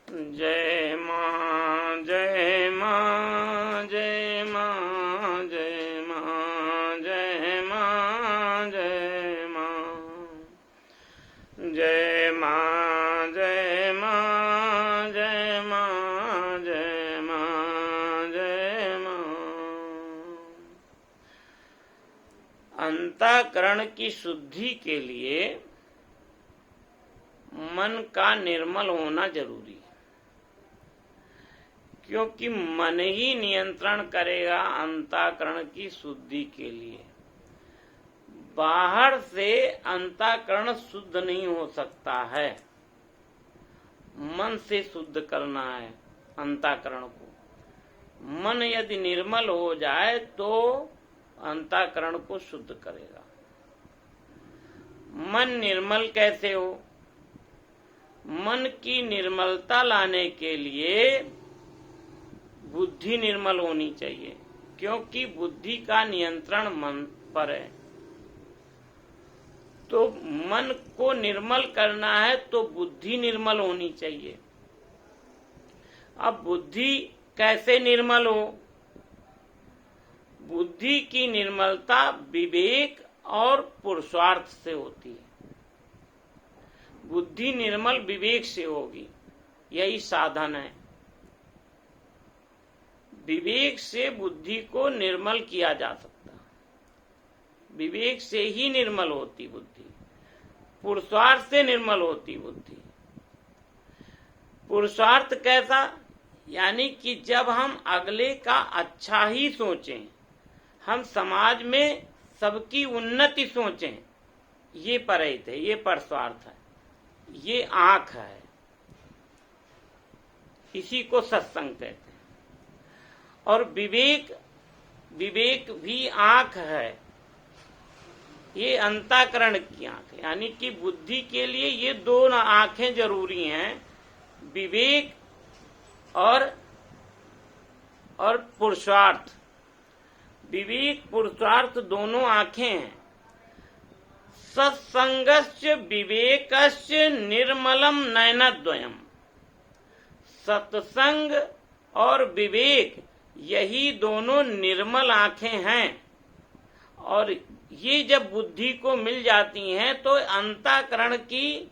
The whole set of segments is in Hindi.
जय मां जय मां जय मां जय मां जय मां जय मां जय मां जय मां जय मां जय मां जय मां। अंतःकरण की शुद्धि के लिए मन का निर्मल होना जरूरी है, क्योंकि मन ही नियंत्रण करेगा अंतःकरण की शुद्धि के लिए। बाहर से अंतःकरण शुद्ध नहीं हो सकता है, मन से शुद्ध करना है अंतःकरण को। मन यदि निर्मल हो जाए तो अंतःकरण को शुद्ध करेगा। मन निर्मल कैसे हो? मन की निर्मलता लाने के लिए बुद्धि निर्मल होनी चाहिए, क्योंकि बुद्धि का नियंत्रण मन पर है। तो मन को निर्मल करना है तो बुद्धि निर्मल होनी चाहिए। अब बुद्धि कैसे निर्मल हो? बुद्धि की निर्मलता विवेक और पुरुषार्थ से होती है। बुद्धि निर्मल विवेक से होगी, यही साधन है। विवेक से बुद्धि को निर्मल किया जा सकता है, विवेक से ही निर्मल होती बुद्धि, पुरुषार्थ से निर्मल होती बुद्धि। पुरुषार्थ कैसा? यानी कि जब हम अगले का अच्छा ही सोचें, हम समाज में सबकी उन्नति सोचें, ये परहित है, ये पुरुषार्थ है, ये आंख है, इसी को सत्संग कहते हैं। और विवेक, विवेक भी आंख है, ये अंतःकरण की आंख है। यानी कि बुद्धि के लिए ये दो आंखें जरूरी हैं, विवेक और पुरुषार्थ। विवेक पुरुषार्थ दोनों आंखें हैं। सत्संगस्य विवेकस्य निर्मलम नयनद्वयम। सत्संग और विवेक, यही दोनों निर्मल आंखें हैं। और ये जब बुद्धि को मिल जाती हैं तो अंतःकरण की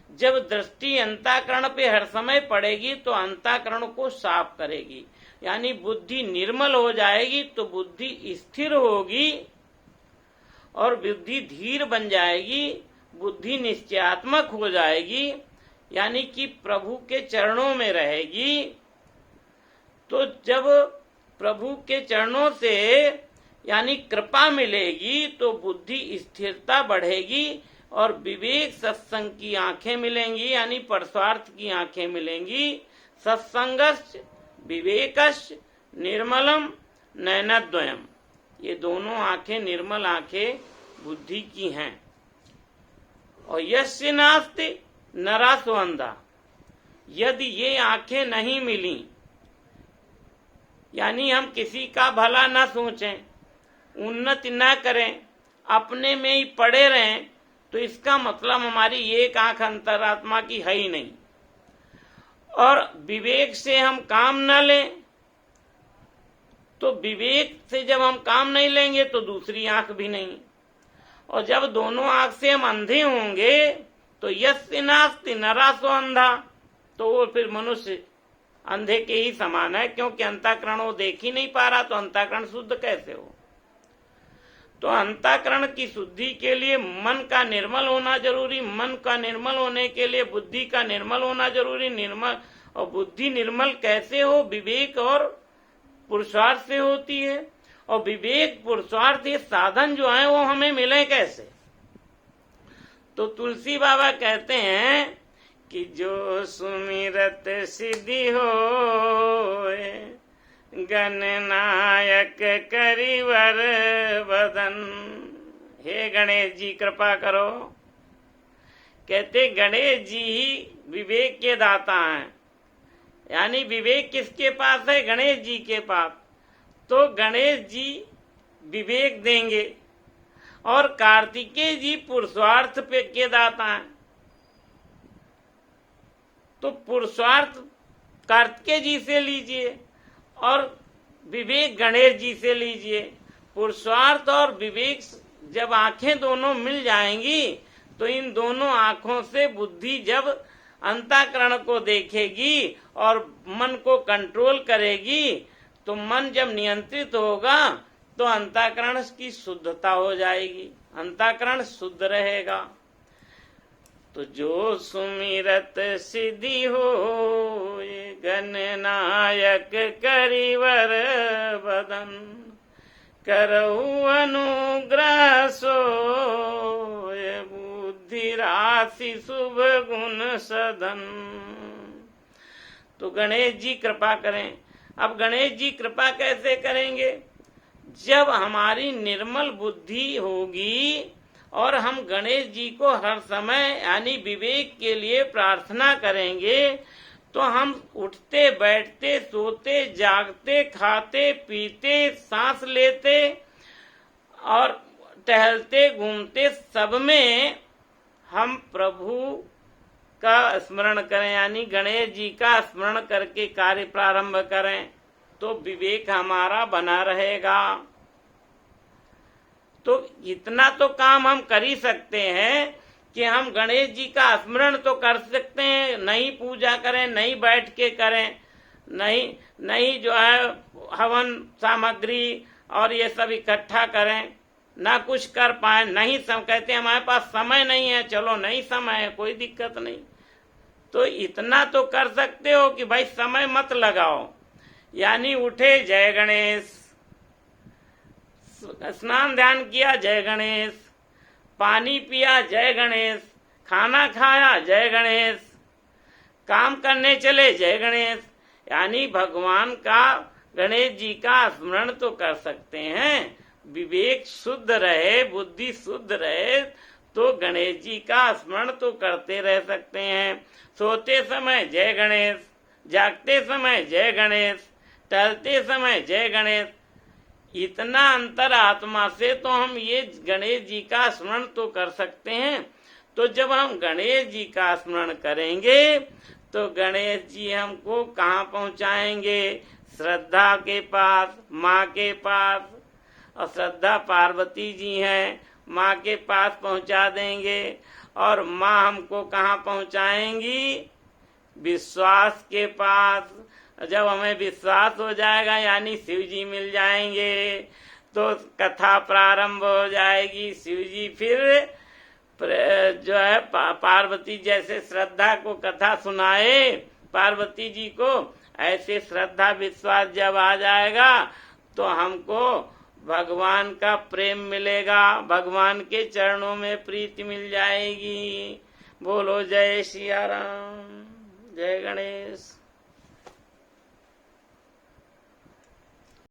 जब दृष्टि अंतःकरण पे हर समय पड़ेगी तो अंतःकरण को साफ करेगी। यानी बुद्धि निर्मल हो जाएगी तो बुद्धि स्थिर होगी और बुद्धि धीर बन जाएगी, बुद्धि निश्चयात्मक हो जाएगी, यानी कि प्रभु के चरणों में रहेगी। तो जब प्रभु के चरणों से यानी कृपा मिलेगी तो बुद्धि स्थिरता बढ़ेगी और विवेक सत्संग की आंखें मिलेंगी, यानी पुरुषार्थ की आंखें मिलेंगी। सत्संगस्य विवेकस्य निर्मलम नयनद्वयम, ये दोनों आंखें निर्मल आंखें बुद्धि की हैं। और यस्य नास्ति नरासो अंधा, यदि ये आंखें नहीं मिली, यानी हम किसी का भला न सोचें, उन्नति न करें, अपने में ही पड़े रहें, तो इसका मतलब हमारी एक आंख अंतरात्मा की है ही नहीं। और विवेक से हम काम न लें, तो विवेक से जब हम काम नहीं लेंगे तो दूसरी आंख भी नहीं। और जब दोनों आंख से हम अंधे होंगे तो यस्य नास्ति नरासो अंधा, तो वो फिर मनुष्य अंधे के ही समान है, क्योंकि अंतःकरण वो देख ही नहीं पा रहा, तो अंतःकरण शुद्ध कैसे हो? तो अंतःकरण की शुद्धि के लिए मन का निर्मल होना जरूरी। मन का निर्मल होने के लिए बुद्धि का निर्मल होना जरूरी। निर्मल और बुद्धि निर्मल कैसे हो? विवेक और पुरुषार्थ से होती है। और विवेक पुरुषार्थ ये साधन जो है वो हमें मिले कैसे? तो तुलसी बाबा कहते हैं कि जो सुमिरत सिद्धि होए, गणनायक करिवर बदन। हे गणेश जी कृपा करो। कहते गणेश जी ही विवेक के दाता हैं, यानी विवेक किसके पास है? गणेश जी के पास। तो गणेश जी विवेक देंगे और कार्तिकेय जी पुरुषार्थ के दाता हैं। तो पुरुषार्थ कार्तिकेय जी से लीजिए और विवेक गणेश जी से लीजिए। पुरुषार्थ और विवेक जब आंखें दोनों मिल जाएंगी तो इन दोनों आंखों से बुद्धि जब अंतःकरण को देखेगी और मन को कंट्रोल करेगी तो मन जब नियंत्रित होगा तो अंतःकरण की शुद्धता हो जाएगी, अंतःकरण शुद्ध रहेगा। तो जो सुमिरत सिद्धि हो गणनायक करिवर बदन, करहु अनुग्रह सोय बुद्धि राशि शुभ गुण सदन। तो गणेश जी कृपा करें। अब गणेश जी कृपा कैसे करेंगे? जब हमारी निर्मल बुद्धि होगी और हम गणेश जी को हर समय यानी विवेक के लिए प्रार्थना करेंगे तो हम उठते बैठते सोते जागते खाते पीते सांस लेते और टहलते घूमते सब में हम प्रभु का स्मरण करें यानी गणेश जी का स्मरण करके कार्य प्रारंभ करें तो विवेक हमारा बना रहेगा। तो इतना तो काम हम कर ही सकते हैं कि हम गणेश जी का स्मरण तो कर सकते हैं, नहीं पूजा करें, नहीं बैठ के करें, नहीं जो है हवन सामग्री और ये सब इकट्ठा करें, ना कुछ कर पाए, नहीं कहते हमारे पास समय नहीं है, चलो नहीं समय है कोई दिक्कत नहीं। तो इतना तो कर सकते हो कि भाई समय मत लगाओ, यानी उठे जय गणेश, स्नान ध्यान किया जय गणेश, पानी पिया जय गणेश, खाना खाया जय गणेश, काम करने चले जय गणेश, यानी भगवान का गणेश जी का स्मरण तो कर सकते हैं। विवेक शुद्ध रहे, बुद्धि शुद्ध रहे तो गणेश जी का स्मरण तो करते रह सकते हैं। सोते समय जय गणेश, जागते समय जय गणेश, टहलते समय जय गणेश। इतना अंतर आत्मा से तो हम ये गणेश जी का स्मरण तो कर सकते हैं। तो जब हम गणेश जी का स्मरण करेंगे तो गणेश जी हमको कहाँ पहुँचाएंगे? श्रद्धा के पास, माँ के पास। और श्रद्धा पार्वती जी हैं, माँ के पास पहुँचा देंगे। और माँ हमको कहाँ पहुँचाएंगी? विश्वास के पास। जब हमें विश्वास हो जाएगा यानी शिव जी मिल जाएंगे तो कथा प्रारंभ हो जाएगी। शिव जी फिर जो है पार्वती जैसे श्रद्धा को कथा सुनाए पार्वती जी को, ऐसे श्रद्धा विश्वास जब आ जाएगा तो हमको भगवान का प्रेम मिलेगा, भगवान के चरणों में प्रीति मिल जाएगी। बोलो जय सिया राम, जय गणेश।